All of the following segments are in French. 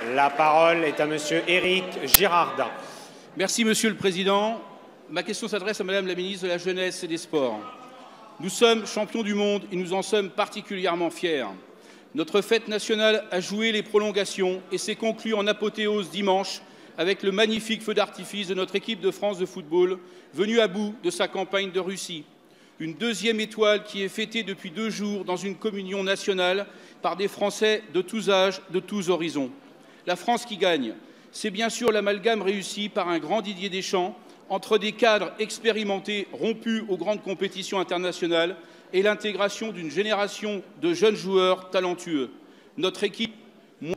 La parole est à Monsieur Éric Girardin. Merci, Monsieur le Président. Ma question s'adresse à Madame la ministre de la Jeunesse et des Sports. Nous sommes champions du monde et nous en sommes particulièrement fiers. Notre fête nationale a joué les prolongations et s'est conclue en apothéose dimanche avec le magnifique feu d'artifice de notre équipe de France de football, venue à bout de sa campagne de Russie. Une deuxième étoile qui est fêtée depuis 2 jours dans une communion nationale par des Français de tous âges, de tous horizons. La France qui gagne, c'est bien sûr l'amalgame réussi par un grand Didier Deschamps entre des cadres expérimentés rompus aux grandes compétitions internationales et l'intégration d'une génération de jeunes joueurs talentueux. Notre équipe,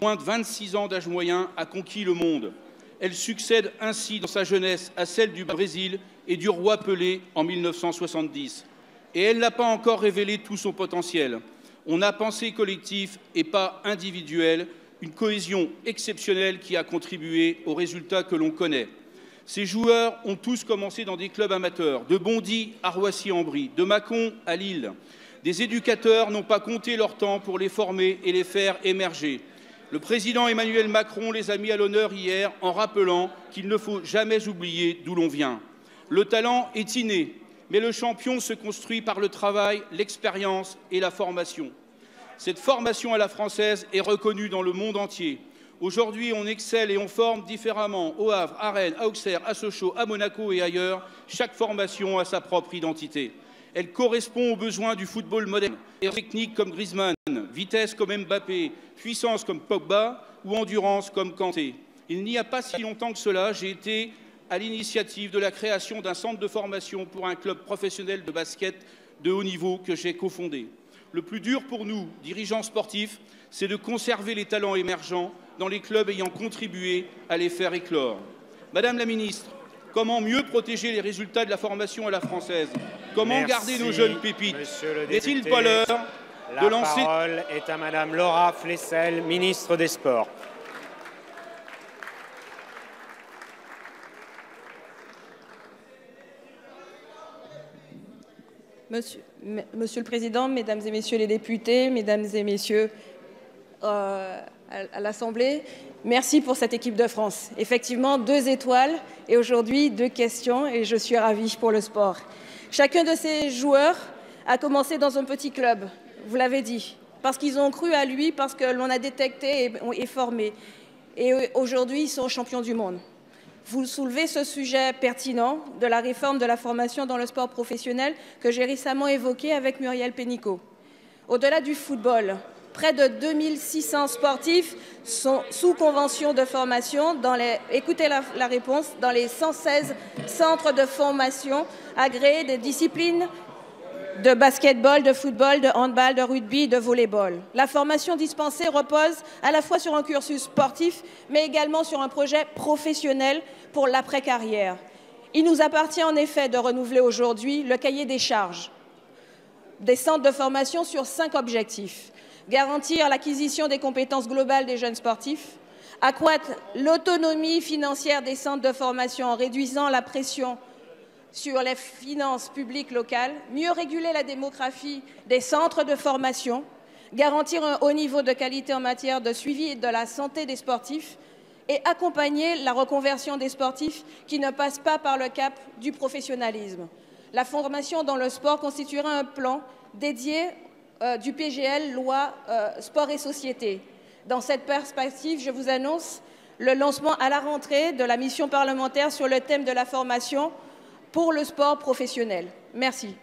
moins de 26 ans d'âge moyen, a conquis le monde. Elle succède ainsi dans sa jeunesse à celle du Brésil et du roi Pelé en 1970. Et elle n'a pas encore révélé tout son potentiel. On a pensé collectif et pas individuel, une cohésion exceptionnelle qui a contribué aux résultats que l'on connaît. Ces joueurs ont tous commencé dans des clubs amateurs, de Bondy à Roissy-en-Brie, de Mâcon à Lille. Des éducateurs n'ont pas compté leur temps pour les former et les faire émerger. Le président Emmanuel Macron les a mis à l'honneur hier en rappelant qu'il ne faut jamais oublier d'où l'on vient. Le talent est inné, mais le champion se construit par le travail, l'expérience et la formation. Cette formation à la française est reconnue dans le monde entier. Aujourd'hui, on excelle et on forme différemment au Havre, à Rennes, à Auxerre, à Sochaux, à Monaco et ailleurs. Chaque formation a sa propre identité. Elle correspond aux besoins du football moderne. Technique comme Griezmann, vitesse comme Mbappé, puissance comme Pogba ou endurance comme Kanté. Il n'y a pas si longtemps que cela, j'ai été à l'initiative de la création d'un centre de formation pour un club professionnel de basket de haut niveau que j'ai cofondé. Le plus dur pour nous, dirigeants sportifs, c'est de conserver les talents émergents dans les clubs ayant contribué à les faire éclore. Madame la ministre, comment mieux protéger les résultats de la formation à la française? Comment garder nos jeunes pépites? N'est-il pas l'heure de lancer... La parole est à Madame Laura Flessel, ministre des Sports. Monsieur le Président, Mesdames et Messieurs les députés, Mesdames et Messieurs à l'Assemblée, merci pour cette équipe de France. Effectivement, 2 étoiles et aujourd'hui 2 questions et je suis ravie pour le sport. Chacun de ces joueurs a commencé dans un petit club, vous l'avez dit, parce qu'ils ont cru à lui, parce que l'on a détecté et formé. Et aujourd'hui, ils sont champions du monde. Vous soulevez ce sujet pertinent de la réforme de la formation dans le sport professionnel que j'ai récemment évoqué avec Muriel Pénicaud. Au-delà du football, près de 2600 sportifs sont sous convention de formation écoutez la réponse, dans les 116 centres de formation agréés des disciplines de basketball, de football, de handball, de rugby, de volleyball. La formation dispensée repose à la fois sur un cursus sportif, mais également sur un projet professionnel pour l'après-carrière. Il nous appartient en effet de renouveler aujourd'hui le cahier des charges des centres de formation sur 5 objectifs. Garantir l'acquisition des compétences globales des jeunes sportifs, accroître l'autonomie financière des centres de formation en réduisant la pression sur les finances publiques locales, mieux réguler la démographie des centres de formation, garantir un haut niveau de qualité en matière de suivi de la santé des sportifs et accompagner la reconversion des sportifs qui ne passent pas par le cap du professionnalisme. La formation dans le sport constituera un plan dédié du PGL, loi Sport et Société. Dans cette perspective, je vous annonce le lancement à la rentrée de la mission parlementaire sur le thème de la formation pour le sport professionnel. Merci.